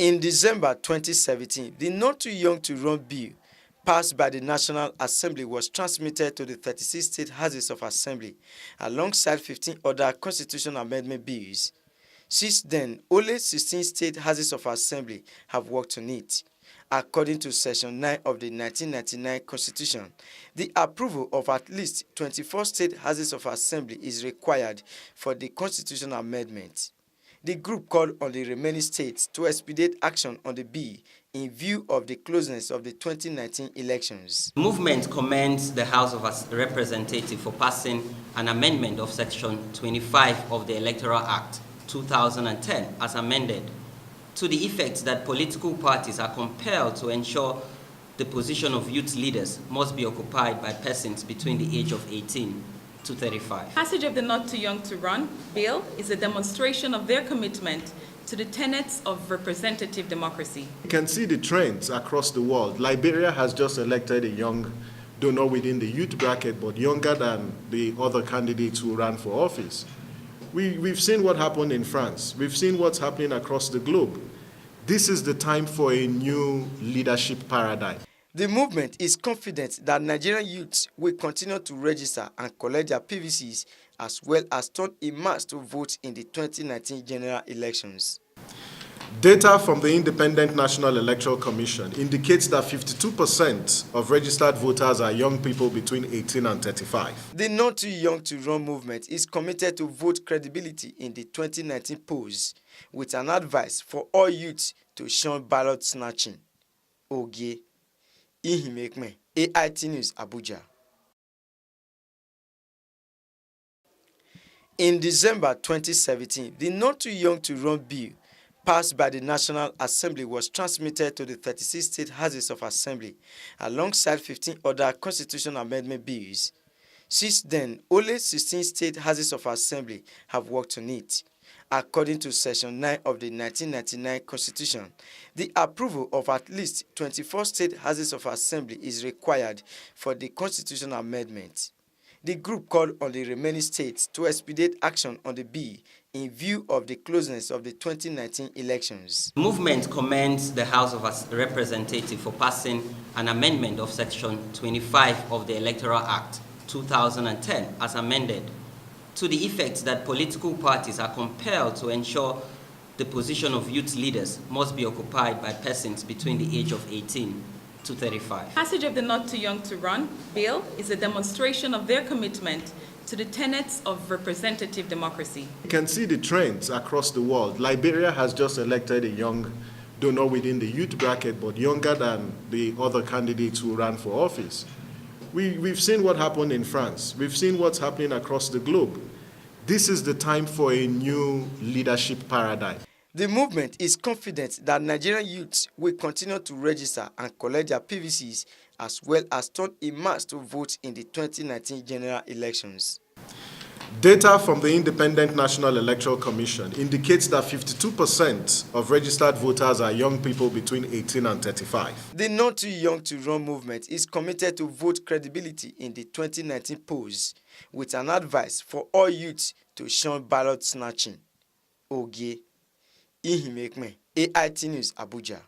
In December 2017, the Not Too Young to Run bill passed by the National Assembly was transmitted to the 36 state houses of assembly alongside 15 other constitutional amendment bills. Since then, only 16 state houses of assembly have worked on it. According to Section 9 of the 1999 Constitution, the approval of at least 24 state houses of assembly is required for the constitutional amendment. The group called on the remaining states to expedite action on the bill in view of the closeness of the 2019 elections. The movement commends the House of Representatives for passing an amendment of Section 25 of the Electoral Act 2010 as amended, to the effect that political parties are compelled to ensure the position of youth leaders must be occupied by persons between the age of 18 to 35. Passage of the Not Too Young to Run bill is a demonstration of their commitment to the tenets of representative democracy. You can see the trends across the world. Liberia has just elected a young donor within the youth bracket, but younger than the other candidates who ran for office. We've seen what happened in France. We've seen what's happening across the globe. This is the time for a new leadership paradigm. The movement is confident that Nigerian youths will continue to register and collect their PVCs as well as turn en masse to vote in the 2019 general elections. Data from the Independent National Electoral Commission indicates that 52% of registered voters are young people between 18 and 35. The Not Too Young to Run movement is committed to vote credibility in the 2019 polls with an advice for all youths to shun ballot snatching. Ogie Ihimekme, AIT News, Abuja. In December 2017, the Not Too Young to Run bill passed by the National Assembly was transmitted to the 36 state houses of assembly alongside 15 other constitutional amendment bills. Since then, only 16 state houses of assembly have worked on it. According to Section 9 of the 1999 Constitution, the approval of at least 24 state houses of assembly is required for the constitutional amendment. The group called on the remaining states to expedite action on the bill in view of the closeness of the 2019 elections. The movement commends the House of Representatives for passing an amendment of Section 25 of the Electoral Act 2010 as amended, to the effect that political parties are compelled to ensure the position of youth leaders must be occupied by persons between the age of 18 to 35. Passage of the Not Too Young to Run bill is a demonstration of their commitment to the tenets of representative democracy. You can see the trends across the world. Liberia has just elected a young donor within the youth bracket, but younger than the other candidates who ran for office. We've seen what happened in France. We've seen what's happening across the globe. This is the time for a new leadership paradigm. The movement is confident that Nigerian youths will continue to register and collect their PVCs as well as turn en masse to vote in the 2019 general elections. Data from the Independent National Electoral Commission indicates that 52% of registered voters are young people between 18 and 35. The Not Too Young to Run movement is committed to vote credibility in the 2019 polls with an advice for all youths to shun ballot snatching. Ogie Ihimekme, AIT News, Abuja.